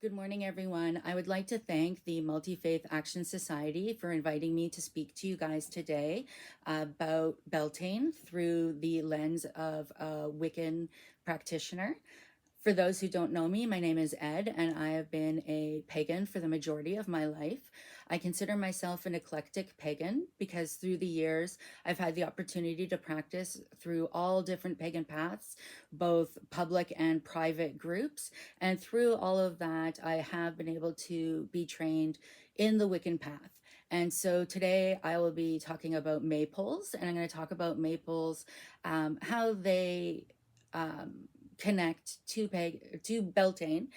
Good morning, everyone. I would like to thank the Multi-Faith Action Society for inviting me to speak to you guys today about Beltane through the lens of a Wiccan practitioner. For those who don't know me, my name is Ed, and I have been a pagan for the majority of my life. I consider myself an eclectic pagan because through the years, I've had the opportunity to practice through all different pagan paths, both public and private groups. And through all of that, I have been able to be trained in the Wiccan path. And so today I will be talking about maypoles, and I'm going to talk about maypoles, how they connect to Beltane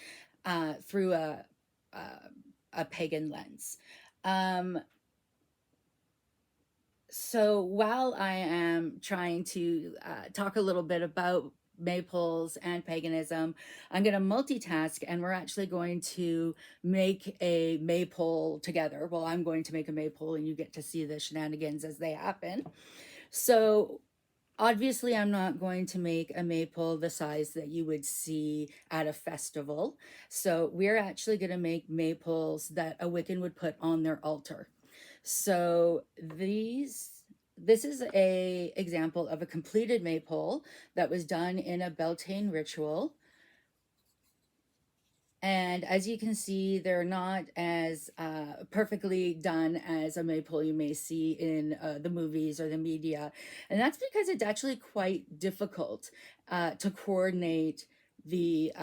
through a, a pagan lens. Um, so while I am trying to talk a little bit about maypoles and paganism, I'm going to multitask, and we're actually going to make a maypole together. Well, I'm going to make a maypole, and you get to see the shenanigans as they happen. So obviously, I'm not going to make a maypole the size that you would see at a festival. So we're actually going to make maypoles that a Wiccan would put on their altar. So this is a example of a completed maypole that was done in a Beltane ritual. And as you can see, they're not as perfectly done as a maypole you may see in the movies or the media. And that's because it's actually quite difficult to coordinate the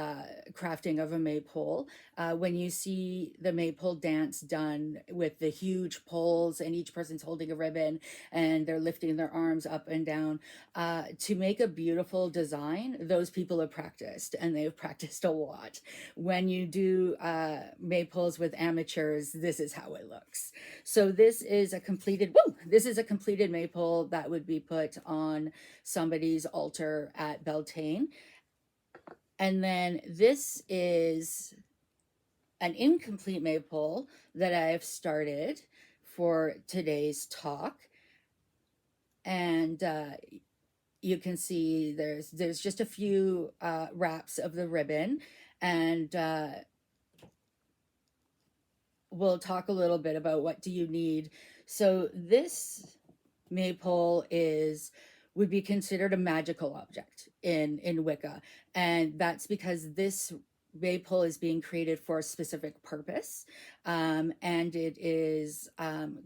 crafting of a maypole. When you see the maypole dance done with the huge poles and each person's holding a ribbon and they're lifting their arms up and down, to make a beautiful design, those people have practiced, and they've practiced a lot. When you do maypoles with amateurs, this is how it looks. So this is a completed maypole that would be put on somebody's altar at Beltane. And then this is an incomplete maypole that I've started for today's talk. And you can see there's just a few wraps of the ribbon, and we'll talk a little bit about what do you need. So this maypole would be considered a magical object in Wicca, and that's because this maypole is being created for a specific purpose, and it is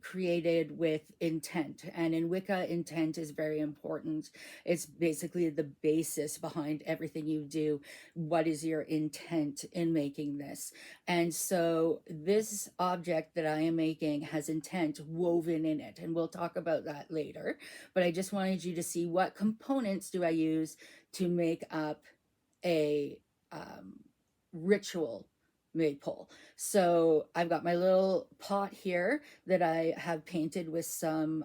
created with intent. And in Wicca, intent is very important. It's basically the basis behind everything you do. What is your intent in making this? And so this object that I am making has intent woven in it, and we'll talk about that later. But I just wanted you to see what components do I use to make up a ritual maypole. So I've got my little pot here that I have painted with some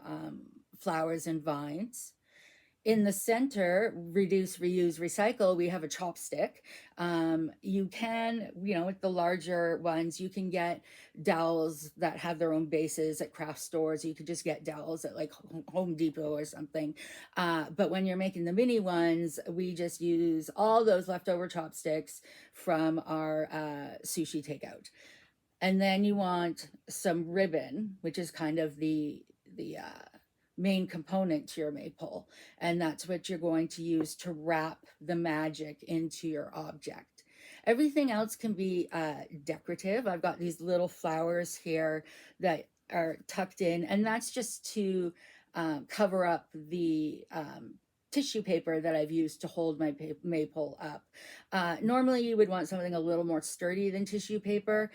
flowers and vines. In the center, reduce, reuse, recycle, we have a chopstick. You can, with the larger ones, you can get dowels that have their own bases at craft stores. You could just get dowels at like Home Depot or something. But when you're making the mini ones, we just use all those leftover chopsticks from our sushi takeout. And then you want some ribbon, which is kind of the main component to your maypole, and that's what you're going to use to wrap the magic into your object. Everything else can be decorative. I've got these little flowers here that are tucked in, and that's just to cover up the tissue paper that I've used to hold my maypole up. Normally you would want something a little more sturdy than tissue paper,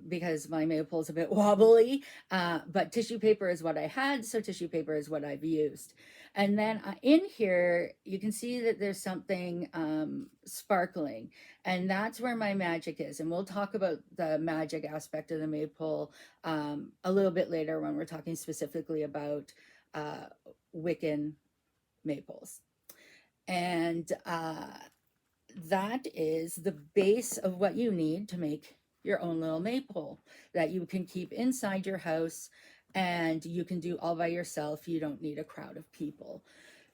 because my maypole is a bit wobbly, but tissue paper is what I had, so tissue paper is what I've used. And then in here, you can see that there's something sparkling, and that's where my magic is. And we'll talk about the magic aspect of the maypole a little bit later when we're talking specifically about Wiccan maypoles. And that is the base of what you need to make your own little maypole that you can keep inside your house, and you can do all by yourself. You don't need a crowd of people.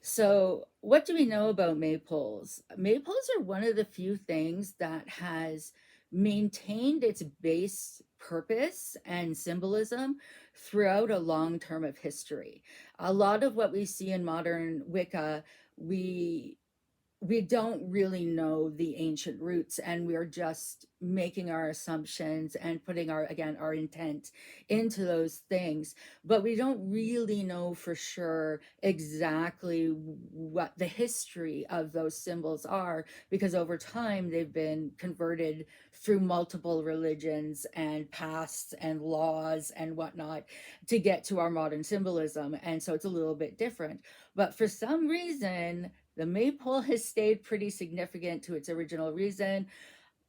So what do we know about maypoles? Maypoles are one of the few things that has maintained its base purpose and symbolism throughout a long term of history. A lot of what we see in modern Wicca, we we don't really know the ancient roots, and we're just making our assumptions and putting our, again, our intent into those things, but we don't really know for sure exactly what the history of those symbols are, because over time they've been converted through multiple religions and pasts and laws and whatnot to get to our modern symbolism, and so it's a little bit different. But for some reason, the maypole has stayed pretty significant to its original reason.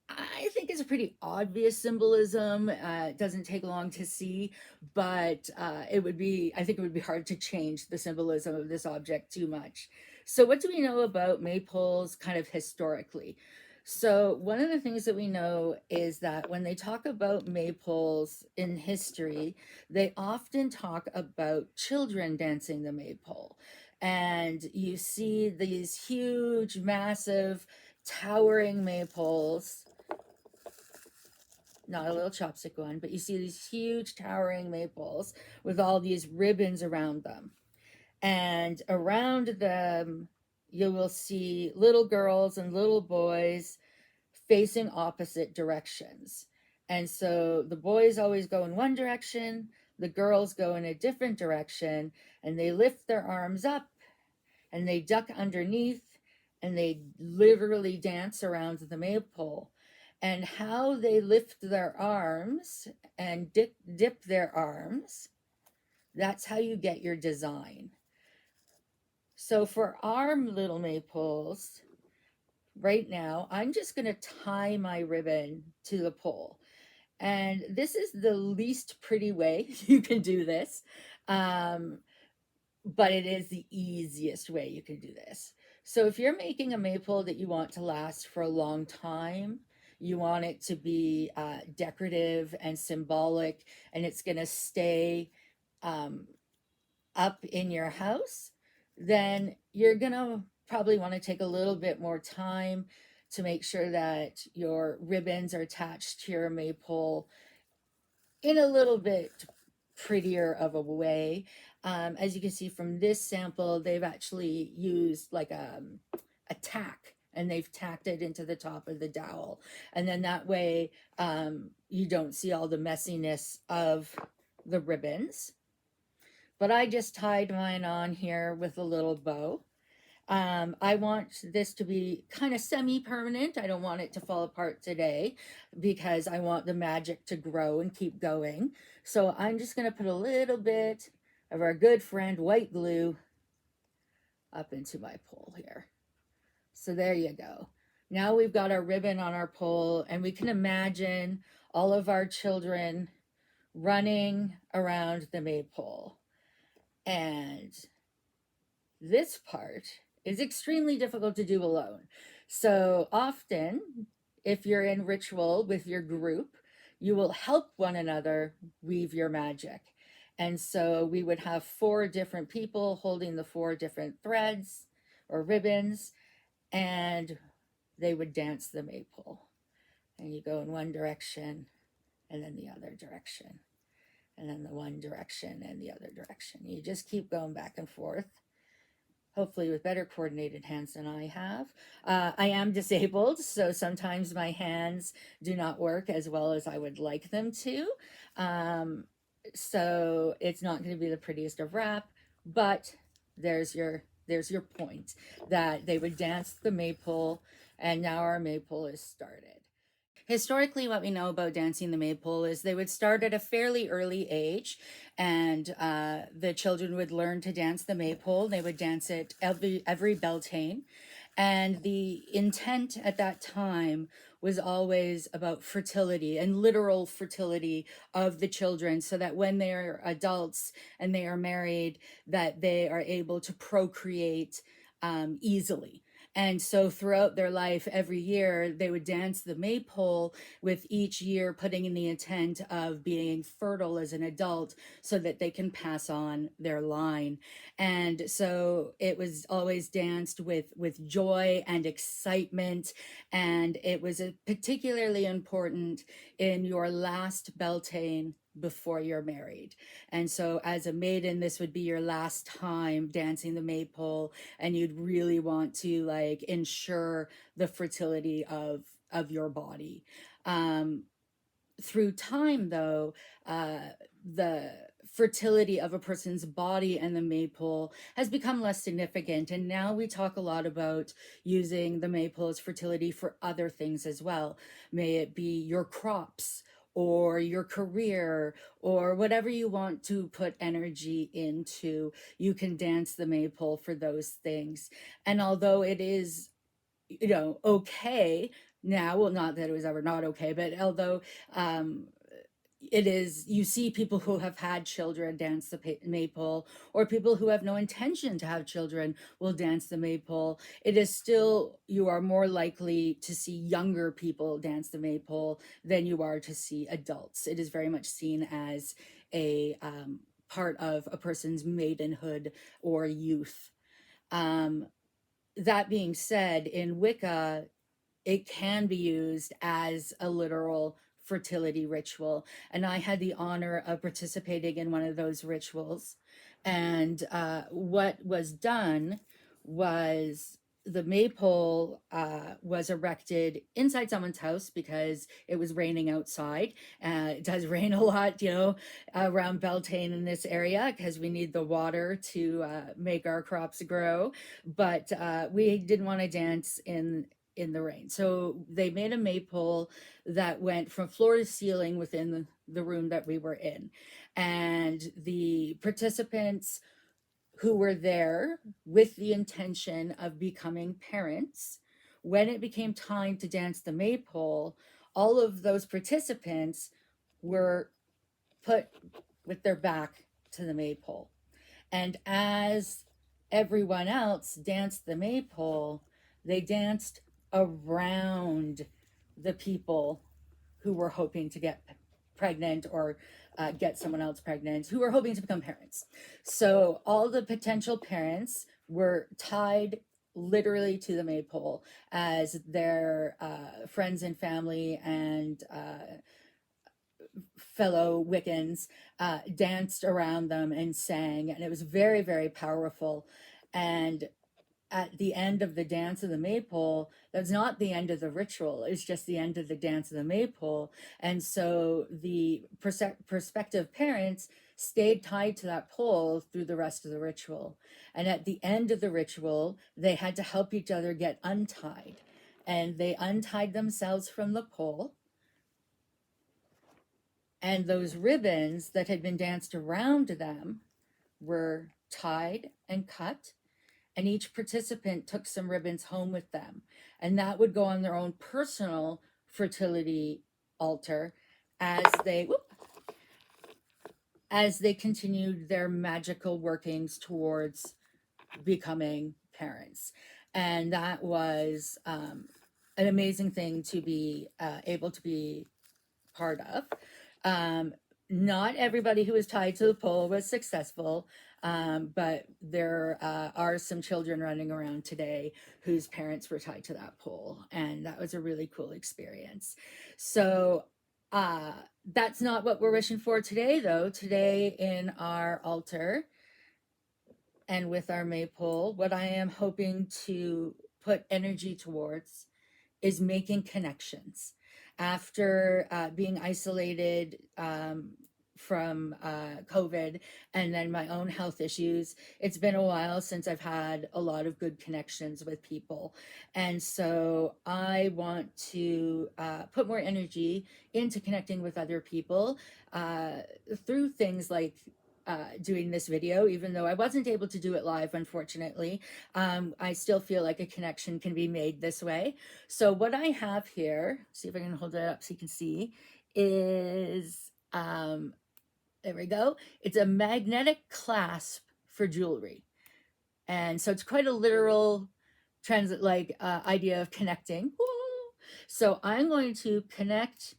I think it's a pretty obvious symbolism. It doesn't take long to see, but I think it would be hard to change the symbolism of this object too much. So, what do we know about maypoles kind of historically? So, one of the things that we know is that when they talk about maypoles in history, they often talk about children dancing the maypole. And you see these huge, massive, towering maypoles, not a little chopstick one, but you see these huge towering maypoles with all these ribbons around them. And around them, you will see little girls and little boys facing opposite directions. And so the boys always go in one direction, the girls go in a different direction, and they lift their arms up and they duck underneath and they literally dance around the maypole. And how they lift their arms and dip their arms, that's how you get your design. So for our little maypoles, right now, I'm just going to tie my ribbon to the pole. And this is the least pretty way you can do this. But it is the easiest way you can do this. So if you're making a maypole that you want to last for a long time, you want it to be decorative and symbolic, and it's going to stay um, up in your house, then you're going to probably want to take a little bit more time to make sure that your ribbons are attached to your maypole in a little bit prettier of a way. As you can see from this sample, they've actually used like a tack, and they've tacked it into the top of the dowel. And then that way you don't see all the messiness of the ribbons. But I just tied mine on here with a little bow. I want this to be kind of semi-permanent. I don't want it to fall apart today because I want the magic to grow and keep going. So I'm just going to put a little bit of our good friend white glue up into my pole here. So there you go. Now we've got our ribbon on our pole, and we can imagine all of our children running around the maypole. And this part is extremely difficult to do alone. So often, if you're in ritual with your group, you will help one another weave your magic. And so we would have 4 different people holding the 4 different threads or ribbons, and they would dance the maypole. And you go in one direction and then the other direction, and then the one direction and the other direction. You just keep going back and forth, hopefully with better coordinated hands than I have. I am disabled, so sometimes my hands do not work as well as I would like them to. So it's not going to be the prettiest of wrap, but there's your point, that they would dance the maypole, and now our maypole is started. Historically, what we know about dancing the maypole is they would start at a fairly early age, and the children would learn to dance the maypole. They would dance it every Beltane. And the intent at that time was always about fertility and literal fertility of the children, so that when they are adults and they are married, that they are able to procreate easily. And so throughout their life, every year, they would dance the maypole, with each year putting in the intent of being fertile as an adult so that they can pass on their line. And so it was always danced with joy and excitement. And it was particularly important in your last Beltane before you're married. And so as a maiden, this would be your last time dancing the maypole, and you'd really want to like ensure the fertility of your body. Through time, though, the fertility of a person's body and the maypole has become less significant. And now we talk a lot about using the maypole's fertility for other things as well. May it be your crops or your career or whatever you want to put energy into, you can dance the maypole for those things. And although it is, okay now, well, not that it was ever not okay, but although um it is, you see people who have had children dance the maypole, or people who have no intention to have children will dance the maypole. It is still, you are more likely to see younger people dance the maypole than you are to see adults. It is very much seen as a part of a person's maidenhood or youth. um, that being said, in Wicca, it can be used as a literal fertility ritual. And I had the honor of participating in one of those rituals. And what was done was the maypole was erected inside someone's house because it was raining outside. It does rain a lot, around Beltane in this area, because we need the water to make our crops grow. But we didn't want to dance in the rain. So they made a maypole that went from floor to ceiling within the room that we were in. And the participants who were there with the intention of becoming parents, when it became time to dance the maypole, all of those participants were put with their back to the maypole. And as everyone else danced the maypole, they danced around the people who were hoping to get pregnant or get someone else pregnant, who were hoping to become parents. So all the potential parents were tied literally to the maypole as their friends and family and fellow Wiccans danced around them and sang, and it was very, very powerful. And at the end of the dance of the maypole, that's not the end of the ritual, it's just the end of the dance of the maypole. And so the prospective parents stayed tied to that pole through the rest of the ritual. And at the end of the ritual, they had to help each other get untied. And they untied themselves from the pole, and those ribbons that had been danced around them were tied and cut, and each participant took some ribbons home with them, and that would go on their own personal fertility altar as they continued their magical workings towards becoming parents. And that was an amazing thing to be able to be part of. Not everybody who was tied to the pole was successful, but there are some children running around today whose parents were tied to that pole, and that was a really cool experience. So that's not what we're wishing for today, though. Today in our altar and with our maypole, what I am hoping to put energy towards is making connections. After being isolated from COVID and then my own health issues, it's been a while since I've had a lot of good connections with people. And so I want to put more energy into connecting with other people through things like doing this video, even though I wasn't able to do it live, unfortunately. I still feel like a connection can be made this way. So what I have here, see if I can hold it up so you can see, is, there we go. It's a magnetic clasp for jewelry. And so it's quite a literal transit like idea of connecting. So I'm going to connect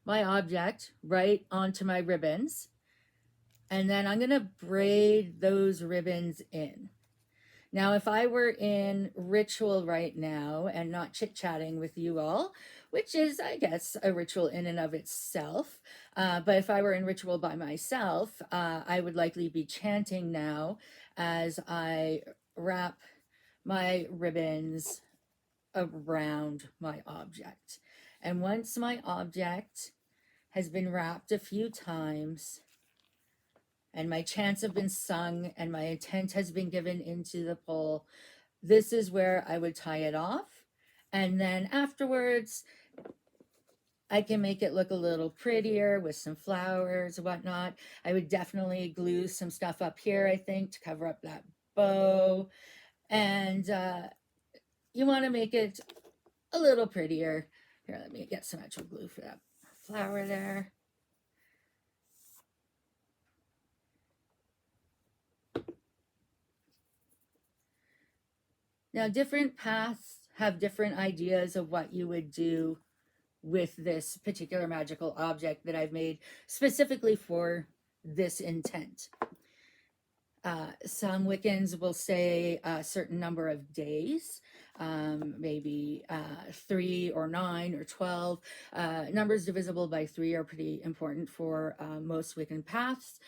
my object right onto my ribbons, and then I'm going to braid those ribbons in. Now, if I were in ritual right now and not chit-chatting with you all, which is, I guess, a ritual in and of itself, but if I were in ritual by myself, I would likely be chanting now as I wrap my ribbons around my object. And once my object has been wrapped a few times, and my chants have been sung, and my intent has been given into the pole, this is where I would tie it off. And then afterwards, I can make it look a little prettier with some flowers and whatnot. I would definitely glue some stuff up here, I think, to cover up that bow. And you want to make it a little prettier. Here, let me get some actual glue for that flower there. Now, different paths have different ideas of what you would do with this particular magical object that I've made specifically for this intent. Some Wiccans will say a certain number of days, maybe 3 or 9 or 12. Numbers divisible by 3 are pretty important for most Wiccan paths.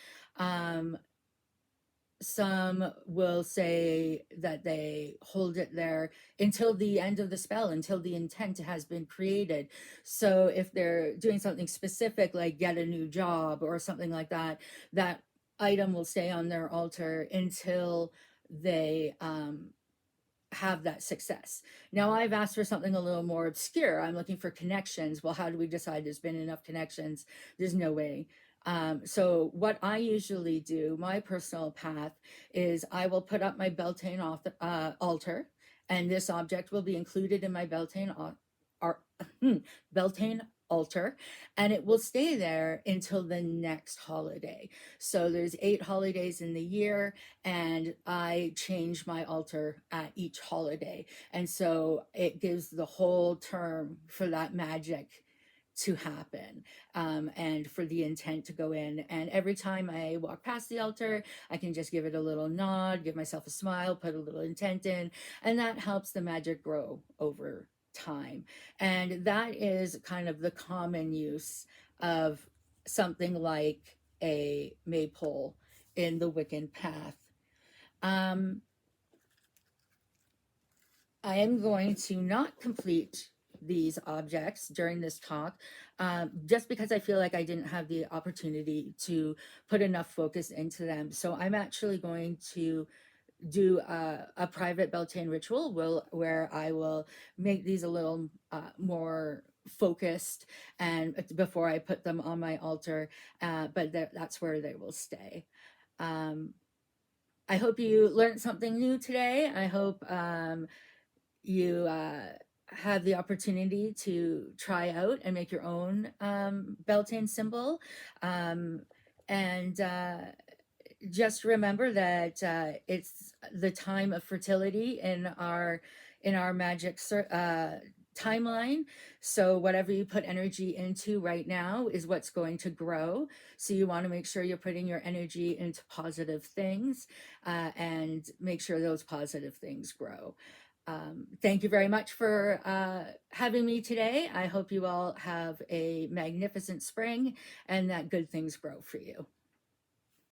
Some will say that they hold it there until the end of the spell, until the intent has been created. So if they're doing something specific, like get a new job or something like that, that item will stay on their altar until they have that success. Now, I've asked for something a little more obscure. I'm looking for connections. Well, how do we decide there's been enough connections? There's no way. So what I usually do, my personal path, is I will put up my Beltane altar, and this object will be included in my Beltane Beltane altar, and it will stay there until the next holiday. So there's 8 holidays in the year, and I change my altar at each holiday. And so it gives the whole term for that magic to happen, and for the intent to go in. And every time I walk past the altar, I can just give it a little nod, give myself a smile, put a little intent in, and that helps the magic grow over time. And that is kind of the common use of something like a maypole in the Wiccan path. I am going to not complete these objects during this talk, just because I feel like I didn't have the opportunity to put enough focus into them. So I'm actually going to do a private Beltane ritual where I will make these a little more focused, and before I put them on my altar, but that's where they will stay. I hope you learned something new today. I hope you have the opportunity to try out and make your own Beltane symbol. And just remember that it's the time of fertility in our magic timeline. So whatever you put energy into right now is what's going to grow. So you want to make sure you're putting your energy into positive things, and make sure those positive things grow. Thank you very much for having me today. I hope you all have a magnificent spring and that good things grow for you.